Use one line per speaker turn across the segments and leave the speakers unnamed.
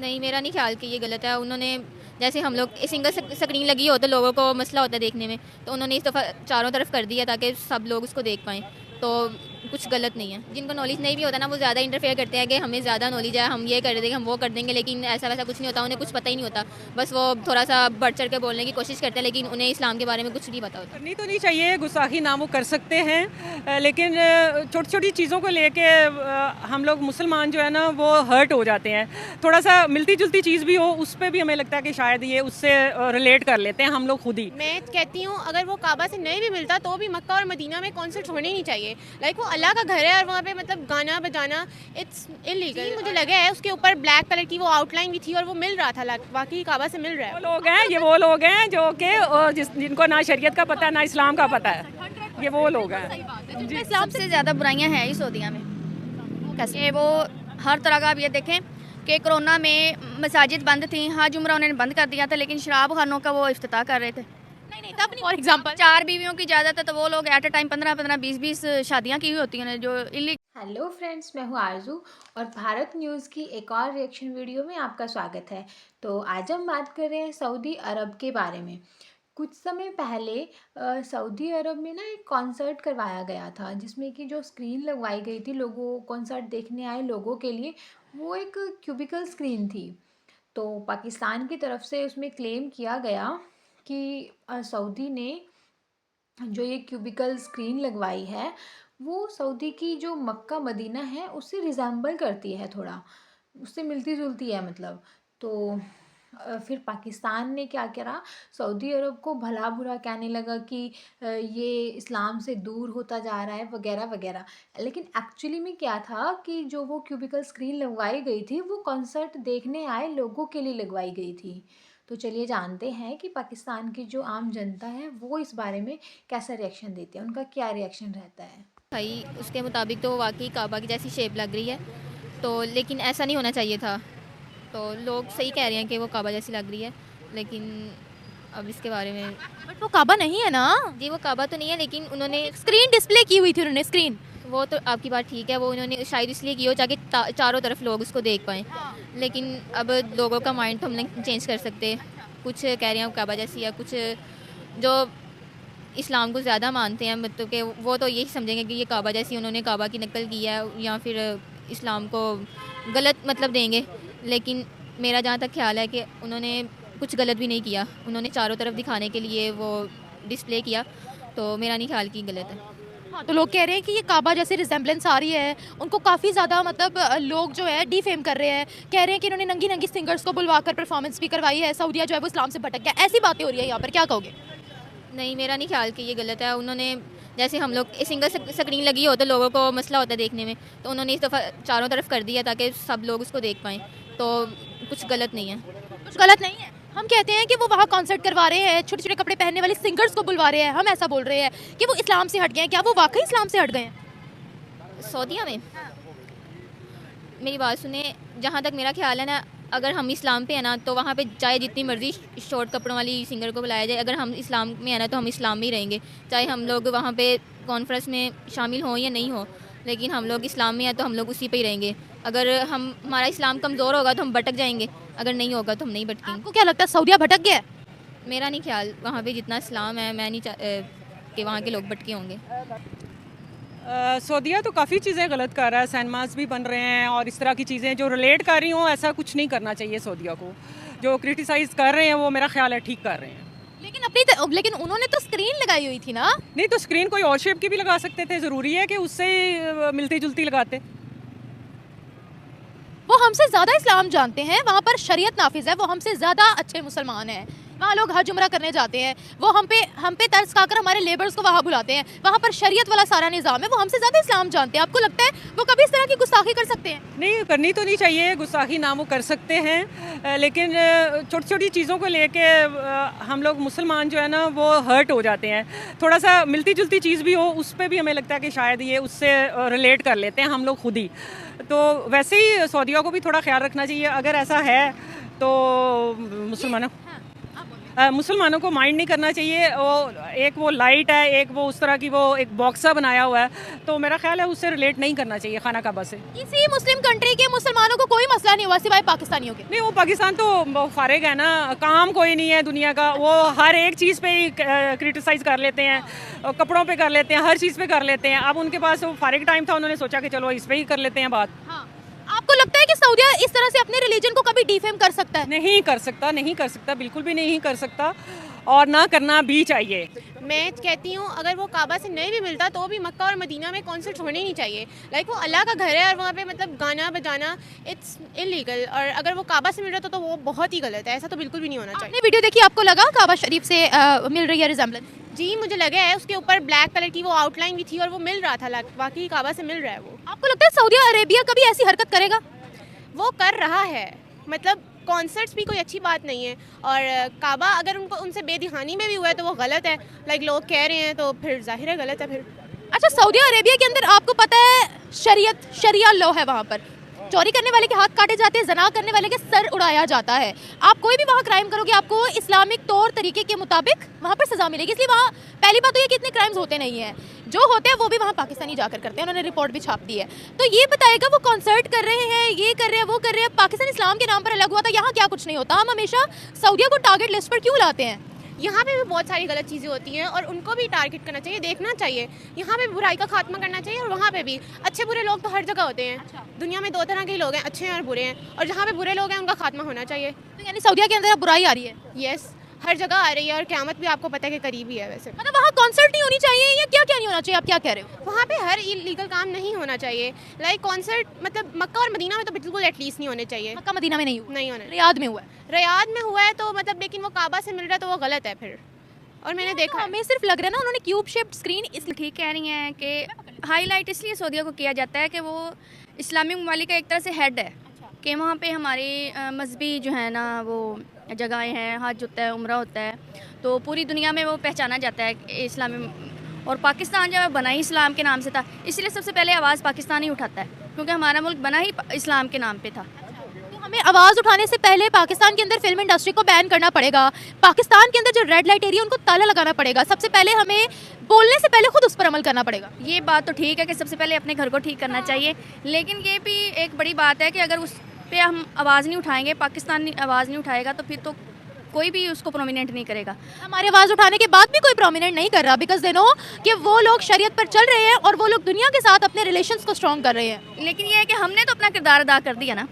नहीं, मेरा नहीं ख्याल कि ये गलत है। उन्होंने जैसे हम लोग सिंगल स्क्रीन लगी हो तो लोगों को मसला होता है देखने में, तो उन्होंने इस दफ़ा चारों तरफ कर दिया ताकि सब लोग उसको देख पाएँ। तो कुछ गलत नहीं है। जिनको नॉलेज नहीं भी होता ना, वो ज़्यादा इंटरफेयर करते हैं कि हमें ज़्यादा नॉलेज है, हम ये कर देंगे, हम वो कर देंगे, लेकिन ऐसा वैसा कुछ नहीं होता। उन्हें कुछ पता ही नहीं होता। बस वो थोड़ा सा बढ़ चढ़ के बोलने की कोशिश करते हैं, लेकिन उन्हें इस्लाम के बारे में कुछ नहीं पता होता।
करनी तो नहीं चाहिए, गुस्ताखी ना वो कर सकते हैं, लेकिन छोटी छोटी चीज़ों को लेके हम लोग मुसलमान जो है ना वो हर्ट हो जाते हैं। थोड़ा सा मिलती जुलती चीज़ भी हो उस पर भी हमें लगता है कि शायद ये उससे रिलेट कर लेते हैं हम लोग खुद ही।
मैं कहती हूँ अगर वो काबा से नहीं भी मिलता तो भी मक्का और मदीना में कॉन्सर्ट होने ही नहीं चाहिए। लाइक वो अल्लाह का घर है और वहाँ पे मतलब गाना बजाना इट्स इलीगल। मुझे लगा है उसके ऊपर ब्लैक कलर की वो आउटलाइन भी थी और वो मिल रहा था, वाकई काबा से मिल रहा है।
वो लोग हैं जो कि जिनको ना शरीयत का पता है ना इस्लाम का पता है, ये वो लोग हैं।
इस्लाम से ज़्यादा बुराइयां हैं ही सऊदीया में। कैसे वो हर तरह का, आप ये देखें कि कोरोना में मसाजिद बंद थी, हज उम्रा उन्होंने बंद कर दिया था, लेकिन शराब खानों का वो इफ्तिताह कर रहे थे।
नहीं तब नहीं। फॉर एग्जाम्पल
4 बीवियों की इजाज़त है तो वो लोग एट अ टाइम 15-15, 20-20 शादियाँ की हुई होती हैं जो
हेलो फ्रेंड्स, मैं हूँ आरजू और भारत न्यूज़ की एक और रिएक्शन वीडियो में आपका स्वागत है। तो आज हम बात कर रहे हैं सऊदी अरब के बारे में। कुछ समय पहले सऊदी अरब में ना एक कॉन्सर्ट करवाया गया था, जिसमें कि जो स्क्रीन लगवाई गई थी लोगों कॉन्सर्ट देखने आए लोगों के लिए, वो एक क्यूबिकल स्क्रीन थी। तो पाकिस्तान की तरफ से उसमें क्लेम किया गया कि सऊदी ने जो ये क्यूबिकल स्क्रीन लगवाई है वो सऊदी की जो मक्का मदीना है उससे रिजेंबल करती है, थोड़ा उससे मिलती जुलती है मतलब। तो फिर पाकिस्तान ने क्या करा, सऊदी अरब को भला बुरा कहने लगा कि ये इस्लाम से दूर होता जा रहा है वगैरह वगैरह। लेकिन एक्चुअली में क्या था कि जो वो क्यूबिकल स्क्रीन लगवाई गई थी वो कॉन्सर्ट देखने आए लोगों के लिए लगवाई गई थी। तो चलिए जानते हैं कि पाकिस्तान की जो आम जनता है वो इस बारे में कैसा रिएक्शन देती है, उनका क्या रिएक्शन रहता है।
भाई उसके मुताबिक तो वाकई काबा की जैसी शेप लग रही है, तो लेकिन ऐसा नहीं होना चाहिए था। तो लोग सही कह रहे हैं कि वो काबा जैसी लग रही है, लेकिन अब इसके बारे में
बट वो काबा नहीं है ना।
जी वो काबा तो नहीं है, लेकिन उन्होंने
स्क्रीन डिस्प्ले की हुई थी उन्होंने स्क्रीन।
वो तो आपकी बात ठीक है, वो उन्होंने शायद इसलिए की हो ताकि चारों तरफ लोग उसको देख पाएँ। लेकिन अब लोगों का माइंड तो हम नहीं चेंज कर सकते। कुछ कह रहे हैं काबा जैसी है, कुछ जो इस्लाम को ज़्यादा मानते हैं मतलब कि वो तो यही समझेंगे कि ये काबा जैसी उन्होंने काबा की नकल की है, या फिर इस्लाम को गलत मतलब देंगे। लेकिन मेरा जहाँ तक ख्याल है कि उन्होंने कुछ गलत भी नहीं किया, उन्होंने चारों तरफ दिखाने के लिए वो डिस्प्ले किया, तो मेरा नहीं ख्याल कि गलत है।
हाँ, तो लोग कह रहे हैं कि ये काबा जैसे रिजेंबलेंस आ रही है, उनको काफ़ी ज़्यादा मतलब लोग जो है डिफेम कर रहे हैं, कह रहे हैं कि इन्होंने नंगी नंगी सिंगर्स को बुलवाकर परफॉर्मेंस भी करवाई है, सऊदिया जो है वो इस्लाम से भटक गया, ऐसी बातें हो रही है यहाँ पर, क्या कहोगे?
नहीं, मेरा नहीं ख्याल कि ये गलत है। उन्होंने जैसे हम लोग सिंगल स्क्रीन लगी हो तो लोगों को मसला होता है देखने में, तो उन्होंने इस दफ़ा चारों तरफ कर दिया ताकि सब लोग उसको देख पाएँ, तो कुछ गलत नहीं है।
कुछ गलत नहीं है। हम कहते हैं कि वो वहाँ कॉन्सर्ट करवा रहे हैं, छोटे छोटे कपड़े पहनने वाले सिंगर्स को बुलवा रहे हैं, हम ऐसा बोल रहे हैं कि वो इस्लाम से हट गए हैं। क्या वो वाकई इस्लाम से हट गए हैं?
सऊदीया में मेरी बात सुने, जहाँ तक मेरा ख्याल है ना, अगर हम इस्लाम पे है ना तो वहाँ पे चाहे जितनी मर्ज़ी शॉर्ट कपड़ों वाली सिंगर को बुलाया जाए, अगर हम इस्लाम में है ना तो हम इस्लाम में ही रहेंगे। चाहे हम लोग वहाँ पे कॉन्फ्रेंस में शामिल हों या नहीं हो, लेकिन हम लोग इस्लाम में हैं तो हम लोग उसी पे ही रहेंगे। अगर हमारा इस्लाम कमज़ोर होगा तो हम भटक जाएंगे, अगर नहीं होगा तो हम नहीं भटकेंगे।
आपको क्या लगता है सऊदिया भटक गया है?
मेरा नहीं ख्याल, वहाँ पे जितना इस्लाम है मैं नहीं कि वहाँ के लोग भटके होंगे।
सऊदीया तो काफ़ी चीज़ें गलत कर रहा है, सिनेमास भी बन रहे हैं और इस तरह की चीज़ें जो रिलेट कर रही हों, ऐसा कुछ नहीं करना चाहिए सऊदीया को। जो क्रिटिसाइज़ कर रहे हैं वो मेरा ख्याल है ठीक कर रहे हैं।
लेकिन उन्होंने तो स्क्रीन लगाई हुई थी ना।
नहीं तो स्क्रीन कोई और शेप की भी लगा सकते थे, ज़रूरी है कि उससे मिलती जुलती लगाते।
वो हमसे ज़्यादा इस्लाम जानते हैं, वहाँ पर शरीयत नाफिज है, वो हमसे ज़्यादा अच्छे मुसलमान हैं। वहाँ लोग हज उम्रा करने जाते हैं, वो हम पे तर्स खाकर हमारे लेबर्स को वहाँ बुलाते हैं, वहाँ पर शरीयत वाला सारा निज़ाम है, वो हमसे ज़्यादा इस्लाम जानते हैं। आपको लगता है वो कभी इस तरह की गुस्ताखी कर सकते हैं?
नहीं, करनी तो नहीं चाहिए, गुस्ताखी ना वो कर सकते हैं, लेकिन छोटी छोटी चीज़ों को लेके हम लोग मुसलमान जो है ना वो हर्ट हो जाते हैं। थोड़ा सा मिलती जुलती चीज़ भी हो उस पर भी हमें लगता है कि शायद ये उससे रिलेट कर लेते हैं हम लोग खुद ही। तो वैसे ही सऊदीया को भी थोड़ा ख्याल रखना चाहिए, अगर ऐसा है तो मुसलमानों मुसलमानों को माइंड नहीं करना चाहिए। वो लाइट है, एक वो उस तरह की वो एक बॉक्स सा बनाया हुआ है, तो मेरा ख्याल है उससे रिलेट नहीं करना चाहिए खाना काबा से।
किसी मुस्लिम कंट्री के मुसलमानों को कोई मसला नहीं हुआ सिवाय पाकिस्तानियों के।
नहीं, वो पाकिस्तान तो फारिग है ना, काम कोई नहीं है दुनिया का, वो हर एक चीज़ पे ही क्रिटिसाइज़ कर लेते हैं, कपड़ों पे कर लेते हैं, हर चीज़ पे कर लेते हैं। अब उनके पास वो फारिग टाइम था, उन्होंने सोचा कि चलो इस पे ही कर लेते हैं बात।
हाँ। आपको लगता है कि सऊदी इस तरह से अपने रिलीजन को कभी डिफेम कर सकता है?
नहीं कर सकता, नहीं कर सकता, बिल्कुल भी नहीं कर सकता, और ना करना भी चाहिए।
मैं कहती हूँ अगर वो काबा से नहीं भी मिलता तो भी मक्का और मदीना में कॉन्सर्ट होने नहीं चाहिए। लाइक वो अल्लाह का घर है और वहाँ पे मतलब गाना बजाना इट्स इलीगल, और अगर वो काबा से मिल रहा तो वो बहुत ही गलत है, ऐसा तो बिल्कुल भी नहीं होना चाहिए।
आपने वीडियो देखी, आपको लगा काबा शरीफ से मिल रही है रिजेम्बलेंस?
जी मुझे लगा है, उसके ऊपर ब्लैक कलर की वो आउटलाइन भी थी और वो मिल रहा था, वाकई काबा से मिल रहा है वो।
आपको लगता है सऊदी अरेबिया कभी ऐसी हरकत करेगा?
वो कर रहा है, मतलब कॉन्सर्ट्स भी कोई अच्छी बात नहीं है, और काबा अगर उनको उनसे बेदिहानी में भी हुआ है तो वो गलत है। लाइक लोग कह रहे हैं तो फिर जाहिर है गलत है फिर।
अच्छा, सऊदी अरेबिया के अंदर आपको पता है शरिया लॉ है, वहाँ पर चोरी करने वाले के हाथ काटे जाते हैं, जना करने वाले के सर उड़ाया जाता है। आप कोई भी वहाँ क्राइम करोगे आपको इस्लामिक तौर तरीके के मुताबिक वहाँ पर सजा मिलेगी। इसलिए वहाँ पहली बात तो ये कि इतने क्राइम्स होते नहीं हैं, जो होते हैं वो भी वहाँ पाकिस्तानी जाकर करते हैं। उन्होंने रिपोर्ट भी छाप दी है। तो ये बताएगा वो कॉन्सर्ट कर रहे हैं, ये कर रहे हैं, वो कर रहे हैं, पाकिस्तान इस्लाम के नाम पर अलग हुआ था, यहाँ क्या कुछ नहीं होता। हम हमेशा सऊदिया को टारगेट लिस्ट पर क्यों लाते हैं?
यहाँ पे भी बहुत सारी गलत चीज़ें होती हैं और उनको भी टारगेट करना चाहिए, देखना चाहिए। यहाँ पे बुराई का खात्मा करना चाहिए और वहाँ पे भी अच्छे बुरे लोग तो हर जगह होते हैं।
अच्छा।
दुनिया में दो तरह के लोग हैं, अच्छे हैं और बुरे हैं, और जहाँ पे बुरे लोग हैं उनका खात्मा होना चाहिए।
तो यानी सऊदिया के अंदर अब बुराई आ रही है?
यस, हर जगह आ रही है और क़यामत भी आपको पता है कि करीब ही है। वैसे
मतलब वहाँ कॉन्सर्ट नहीं होनी चाहिए या क्या क्या नहीं होना चाहिए, आप क्या कह रहे हो?
वहाँ पे हर इलीगल काम नहीं होना चाहिए। लाइक कॉन्सर्ट मतलब मक्का और मदीना में तो बिल्कुल एटलीस्ट नहीं होने चाहिए।
मक्का मदीना में नहीं हुआ,
नहीं होने,
रियाद में हुआ है।
रियाद में हुआ है तो मतलब, लेकिन वो काबा से मिल रहा है तो वो गलत है फिर। और मैंने देखा है।
हमें सिर्फ लग रहा है ना उन्होंने क्यूब शेप्ड स्क्रीन
इसलिए ठीक कह रही हैं कि हाईलाइट इसलिए सऊदीया को किया जाता है कि वो इस्लामी ममालिक का एक तरह से हेड है, कि वहाँ पे हमारी मजहबी जो है ना वो जगहें हैं, हज होता है, उम्रा होता है, तो पूरी दुनिया में वो पहचाना जाता है इस्लामी। और पाकिस्तान जब बना ही इस्लाम के नाम से था, इसलिए सबसे पहले आवाज़ पाकिस्तान ही उठाता है, क्योंकि हमारा मुल्क बना ही इस्लाम के नाम पे था।
हमें आवाज़ उठाने से पहले पाकिस्तान के अंदर फिल्म इंडस्ट्री को बैन करना पड़ेगा। पाकिस्तान के अंदर जो रेड लाइट एरिया उनको ताला लगाना पड़ेगा। सबसे पहले हमें बोलने से पहले खुद उस पर अमल करना पड़ेगा।
ये बात तो ठीक है कि सबसे पहले अपने घर को ठीक करना चाहिए, लेकिन ये भी एक बड़ी बात है कि अगर उस पर हम आवाज़ नहीं उठाएंगे, पाकिस्तान आवाज़ नहीं उठाएगा, तो फिर तो कोई भी उसको प्रोमिनेंट नहीं करेगा।
हमारे आवाज़ उठाने के बाद भी कोई प्रोमिनेंट नहीं कर रहा, बिकॉज दे नो कि वो लोग शरीयत पर चल रहे हैं और वो लोग दुनिया के साथ अपने रिलेशंस को स्ट्रॉन्ग कर रहे हैं।
लेकिन ये है कि हमने तो अपना किरदार अदा कर दिया ना,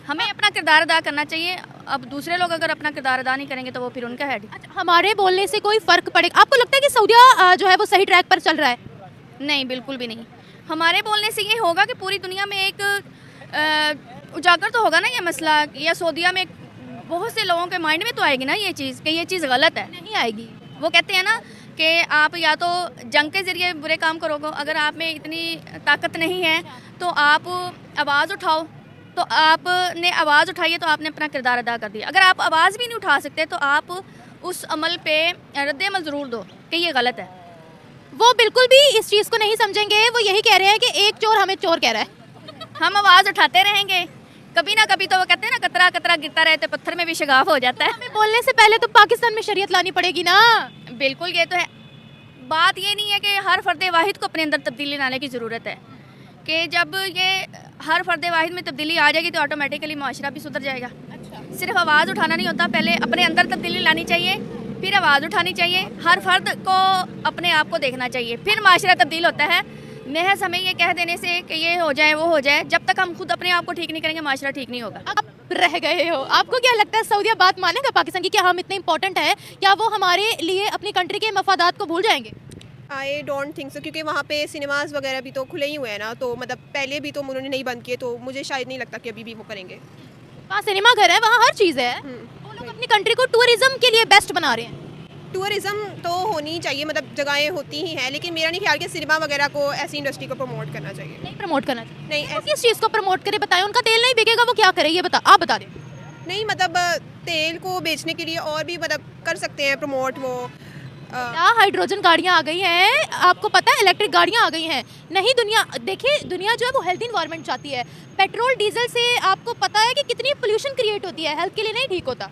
हमें अपना किरदार अदा करना चाहिए। अब दूसरे लोग अगर अपना किरदार अदा नहीं करेंगे तो वो फिर उनका हेड।
अच्छा, हमारे बोलने से कोई फ़र्क पड़ेगा? आपको लगता है कि सऊदिया जो है वो सही ट्रैक पर चल रहा है?
नहीं, बिल्कुल भी नहीं। हमारे बोलने से ये होगा कि पूरी दुनिया में एक उजागर तो होगा ना ये मसला, या सऊदिया में बहुत से लोगों के माइंड में तो आएगी ना ये चीज़ कि ये चीज़ गलत है।
नहीं आएगी।
वो कहते हैं ना कि आप या तो जंग के ज़रिए बुरे काम करोगे, अगर आप में इतनी ताकत नहीं है तो आप आवाज़ उठाओ। तो आपने आवाज़ उठाई है तो आपने अपना किरदार अदा कर दिया। अगर आप आवाज़ भी नहीं उठा सकते तो आप उस अमल पे रद्द अमल ज़रूर दो कि ये गलत है।
वो बिल्कुल भी इस चीज़ को नहीं समझेंगे। वो यही कह रहे हैं कि एक चोर हमें चोर कह रहा है।
हम आवाज़ उठाते रहेंगे, कभी ना कभी तो वो कहते हैं ना कतरा कतरा गिरता रहे तो पत्थर में भी शगाफ हो जाता है।
हमें बोलने से पहले तो पाकिस्तान में शरीयत लानी पड़ेगी ना।
बिल्कुल, ये तो है। बात ये नहीं है कि हर फ़र्द वाहिद को अपने अंदर तब्दीली लाने की ज़रूरत है, कि जब ये हर फ़र्द वाहिद में तब्दीली आ जाएगी तो ऑटोमेटिकली माशरा भी सुधर जाएगा। सिर्फ आवाज़ उठाना नहीं होता, पहले अपने अंदर तब्दीली लानी चाहिए, फिर आवाज़ उठानी चाहिए, हर फर्द को अपने आप को देखना चाहिए, फिर माशरा तब्दील होता है। महज हमें ये कह देने से कि ये हो जाए वो हो जाए, जब तक हम खुद अपने आप को ठीक नहीं करेंगे माशरा ठीक नहीं होगा।
आप रह गए हो। आपको क्या लगता है सऊदीया बात मानेगा पाकिस्तान की? क्या हम इतने इंपॉर्टेंट हैं? क्या वो हमारे लिए अपनी कंट्री के मफादात को भूल जाएंगे?
आई डोंट थिंक सो, क्योंकि वहाँ पे सिनेमाज वगैरह भी तो खुले ही हुए हैं ना, तो मतलब पहले भी तो उन्होंने नहीं बंद किए, तो मुझे शायद नहीं लगता कि अभी भी वो करेंगे।
वहाँ सिनेमा घर है, वहाँ हर चीज़ है। वो लोग अपनी कंट्री को टूरिज्म के लिए बेस्ट बना रहे हैं।
टूरिज्म तो होनी चाहिए, मतलब जगहें होती ही हैं, लेकिन मेरा नहीं ख्याल कि सिनेमा वगैरह को ऐसी इंडस्ट्री को प्रमोट करना चाहिए।
नहीं प्रमोट करना चाहिए।
नहीं
वो किस चीज़ को प्रमोट करे बताएं? उनका तेल नहीं बिकेगा, वो क्या करे ये आप बता दें।
नहीं, मतलब तेल को बेचने के लिए और भी मतलब कर सकते हैं प्रमोट वो।
क्या हाइड्रोजन गाड़ियाँ आ गई हैं, आपको पता है इलेक्ट्रिक गाड़ियाँ आ गई हैं। नहीं दुनिया देखिए, दुनिया जो है वो हेल्थी इन्वायरमेंट चाहती है। पेट्रोल डीजल से आपको पता है कि कितनी पोल्यूशन क्रिएट होती है, हेल्थ के लिए नहीं ठीक होता।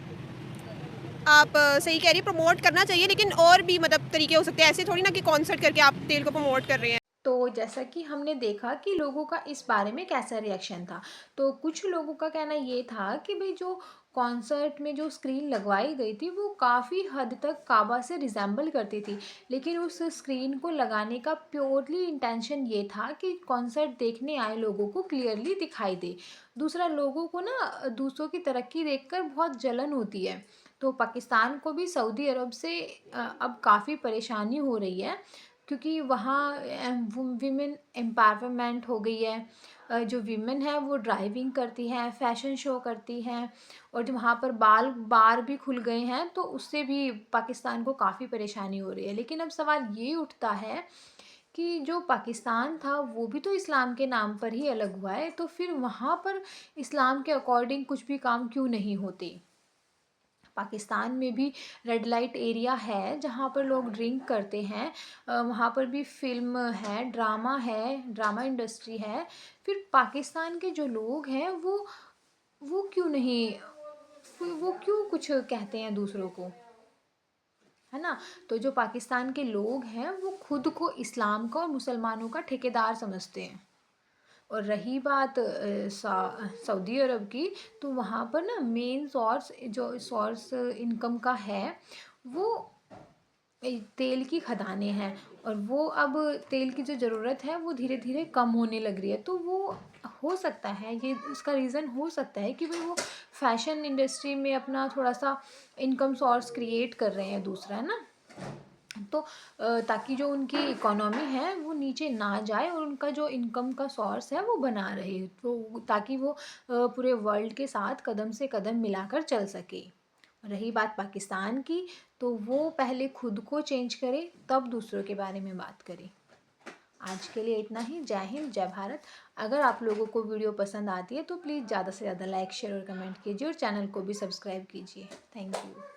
आप सही कह रही है, प्रमोट करना चाहिए, लेकिन और भी मतलब तरीके हो सकते हैं, ऐसे थोड़ी ना कि कॉन्सर्ट करके आप तेल को प्रमोट कर रहे हैं।
तो जैसा कि हमने देखा कि लोगों का इस बारे में कैसा रिएक्शन था। तो कुछ लोगों का कहना ये था कि भाई जो कॉन्सर्ट में जो स्क्रीन लगवाई गई थी वो काफ़ी हद तक काबा से रिजेंबल करती थी, लेकिन उस स्क्रीन को लगाने का प्योरली इंटेंशन ये था कि कॉन्सर्ट देखने आए लोगों को क्लियरली दिखाई दे। दूसरा, लोगों को ना दूसरों की तरक्की देखकर बहुत जलन होती है। तो पाकिस्तान को भी सऊदी अरब से अब काफ़ी परेशानी हो रही है, क्योंकि वहाँ वीमेन एम्पावरमेंट हो गई है। जो वीमेन है वो ड्राइविंग करती हैं, फैशन शो करती हैं, और जो वहाँ पर बार भी खुल गए हैं, तो उससे भी पाकिस्तान को काफ़ी परेशानी हो रही है। लेकिन अब सवाल ये उठता है कि जो पाकिस्तान था वो भी तो इस्लाम के नाम पर ही अलग हुआ है, तो फिर वहाँ पर इस्लाम के अकॉर्डिंग कुछ भी काम क्यों नहीं होते। पाकिस्तान में भी रेड लाइट एरिया है जहाँ पर लोग ड्रिंक करते हैं, वहाँ पर भी फिल्म है, ड्रामा इंडस्ट्री है। फिर पाकिस्तान के जो लोग हैं वो क्यों नहीं, वो क्यों कुछ कहते हैं दूसरों को, है ना। तो जो पाकिस्तान के लोग हैं वो खुद को इस्लाम का और मुसलमानों का ठेकेदार समझते हैं। और रही बात सऊदी अरब की, तो वहाँ पर ना मेन सोर्स इनकम का है वो तेल की खदानें हैं, और वो अब तेल की जो ज़रूरत है वो धीरे धीरे कम होने लग रही है। तो वो हो सकता है, ये उसका रीज़न हो सकता है कि भाई वो फैशन इंडस्ट्री में अपना थोड़ा सा इनकम सोर्स क्रिएट कर रहे हैं दूसरा, है ना। तो ताकि जो उनकी इकोनॉमी है वो नीचे ना जाए और उनका जो इनकम का सोर्स है वो बना रहे, तो ताकि वो पूरे वर्ल्ड के साथ कदम से कदम मिलाकर चल सके। रही बात पाकिस्तान की, तो वो पहले खुद को चेंज करे तब दूसरों के बारे में बात करे। आज के लिए इतना ही। जय हिंद, जय भारत। अगर आप लोगों को वीडियो पसंद आती है तो प्लीज़ ज़्यादा से ज़्यादा लाइक, शेयर और कमेंट कीजिए, और चैनल को भी सब्सक्राइब कीजिए। Thank you.